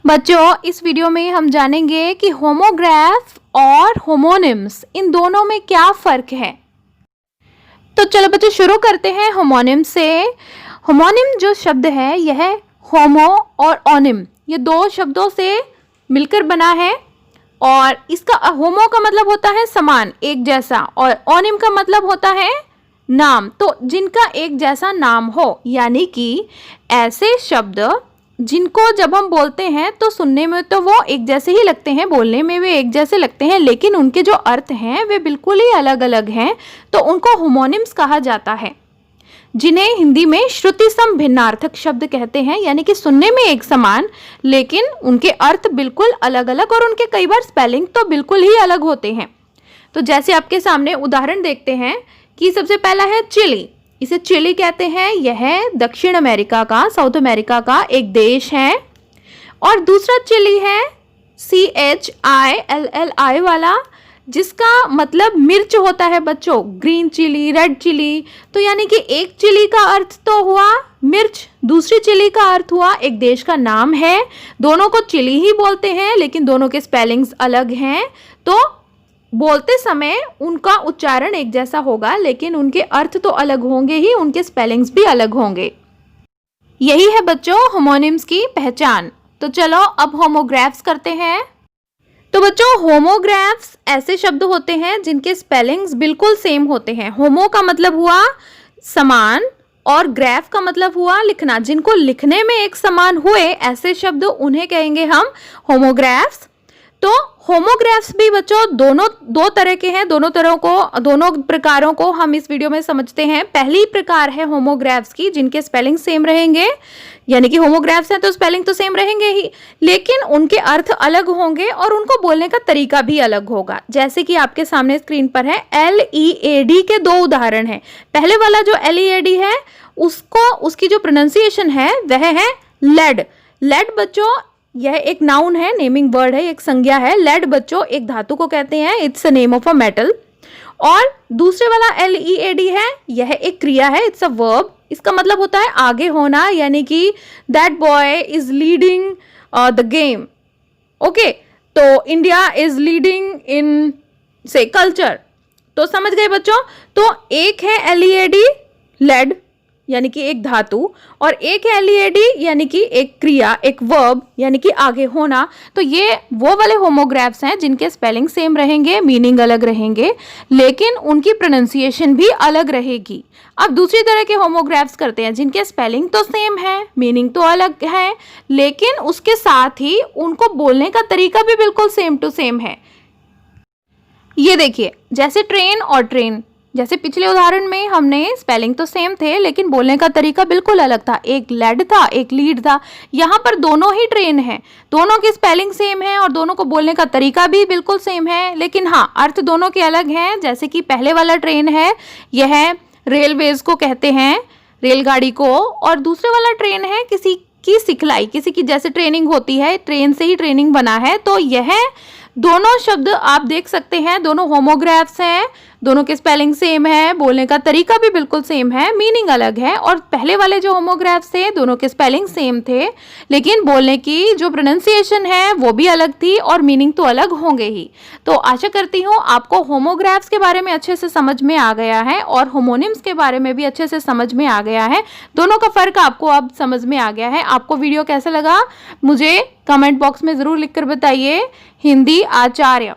बच्चों, इस वीडियो में हम जानेंगे कि होमोग्राफ और होमोनिम्स इन दोनों में क्या फ़र्क है। तो चलो बच्चों शुरू करते हैं होमोनिम से। होमोनिम जो शब्द है यह होमो और ओनिम ये दो शब्दों से मिलकर बना है और इसका होमो का मतलब होता है समान, एक जैसा, और ओनिम का मतलब होता है नाम, तो जिनका एक जैसा नाम हो, यानी कि ऐसे शब्द जिनको जब हम बोलते हैं तो सुनने में तो वो एक जैसे ही लगते हैं, बोलने में भी एक जैसे लगते हैं, लेकिन उनके जो अर्थ हैं वे बिल्कुल ही अलग अलग हैं, तो उनको होमोनिम्स कहा जाता है, जिन्हें हिंदी में श्रुति सम भिन्नार्थक शब्द कहते हैं। यानी कि सुनने में एक समान लेकिन उनके अर्थ बिल्कुल अलग अलग और उनके कई बार स्पेलिंग तो बिल्कुल ही अलग होते हैं। तो जैसे आपके सामने उदाहरण देखते हैं कि सबसे पहला है चिली। इसे चिली कहते हैं। यह दक्षिण अमेरिका का, साउथ अमेरिका का एक देश है। और दूसरा चिली है CHILLI वाला, जिसका मतलब मिर्च होता है बच्चों, ग्रीन चिली, रेड चिली। तो यानी कि एक चिली का अर्थ तो हुआ मिर्च, दूसरी चिली का अर्थ हुआ एक देश का नाम है। दोनों को चिली ही बोलते हैं लेकिन दोनों के स्पेलिंग्स अलग हैं, तो बोलते समय उनका उच्चारण एक जैसा होगा लेकिन उनके अर्थ तो अलग होंगे ही, उनके स्पेलिंग्स भी अलग होंगे। यही है बच्चों होमोनिम्स की पहचान। तो चलो अब होमोग्राफ्स करते हैं। तो बच्चों होमोग्राफ्स ऐसे शब्द होते हैं जिनके स्पेलिंग्स बिल्कुल सेम होते हैं। होमो का मतलब हुआ समान और ग्राफ का मतलब हुआ लिखना, जिनको लिखने में एक समान हुए ऐसे शब्द उन्हें कहेंगे हम होमोग्राफ्स। तो होमोग्राफ्स भी बच्चों दो तरह के हैं, दोनों प्रकारों को हम इस वीडियो में समझते हैं। पहली प्रकार है होमोग्राफ्स की जिनके स्पेलिंग सेम रहेंगे, यानी कि होमोग्राफ्स हैं तो स्पेलिंग तो सेम रहेंगे ही लेकिन उनके अर्थ अलग होंगे और उनको बोलने का तरीका भी अलग होगा। जैसे कि आपके सामने स्क्रीन पर है LEAD के दो उदाहरण हैं। पहले वाला जो LEAD है उसकी जो प्रोनाउंसिएशन है वह है लेड। लेड बच्चों यह एक नाउन है, नेमिंग वर्ड है, एक संज्ञा है। लेड बच्चों एक धातु को कहते हैं, it's a name of a metal. और दूसरे वाला LEAD है, यह एक क्रिया है, इट्स अ वर्ब। इसका मतलब होता है आगे होना, यानी कि that boy is leading the game. Okay, तो इंडिया इज लीडिंग इन से कल्चर। तो समझ गए बच्चों। तो एक है LEAD लेड यानी कि एक धातु, और एक है LEAD यानी कि एक क्रिया, एक वर्ब, यानी कि आगे होना। तो ये वो वाले होमोग्राफ्स हैं जिनके स्पेलिंग सेम रहेंगे, मीनिंग अलग रहेंगे, लेकिन उनकी प्रोनाउंसिएशन भी अलग रहेगी। अब दूसरी तरह के होमोग्राफ्स करते हैं जिनके स्पेलिंग तो सेम है, मीनिंग तो अलग है, लेकिन उसके साथ ही उनको बोलने का तरीका भी बिल्कुल सेम टू सेम है। ये देखिए, जैसे ट्रेन और ट्रेन, जैसे पिछले उदाहरण में हमने स्पेलिंग तो सेम थे लेकिन बोलने का तरीका बिल्कुल अलग था, एक लेड था एक लीड था। यहाँ पर दोनों ही ट्रेन हैं, दोनों की स्पेलिंग सेम है और दोनों को बोलने का तरीका भी बिल्कुल सेम है, लेकिन हाँ अर्थ दोनों के अलग हैं। जैसे कि पहले वाला ट्रेन है, यह रेलवेज को कहते हैं, रेलगाड़ी को, और दूसरे वाला ट्रेन है किसी की सिखलाई, किसी की जैसे ट्रेनिंग होती है, ट्रेन से ही ट्रेनिंग बना है। तो यह दोनों शब्द आप देख सकते हैं, दोनों होमोग्राफ्स हैं, दोनों के स्पेलिंग सेम है, बोलने का तरीका भी बिल्कुल सेम है, मीनिंग अलग है। और पहले वाले जो होमोग्राफ्स थे दोनों के स्पेलिंग सेम थे लेकिन बोलने की जो प्रोनाउंसिएशन है वो भी अलग थी और मीनिंग तो अलग होंगे ही। तो आशा करती हूँ आपको होमोग्राफ्स के बारे में अच्छे से समझ में आ गया है और होमोनिम्स के बारे में भी अच्छे से समझ में आ गया है। दोनों का फर्क आपको अब समझ में आ गया है। आपको वीडियो कैसा लगा मुझे कमेंट बॉक्स में ज़रूर लिखकर बताइए। हिंदी आचार्य।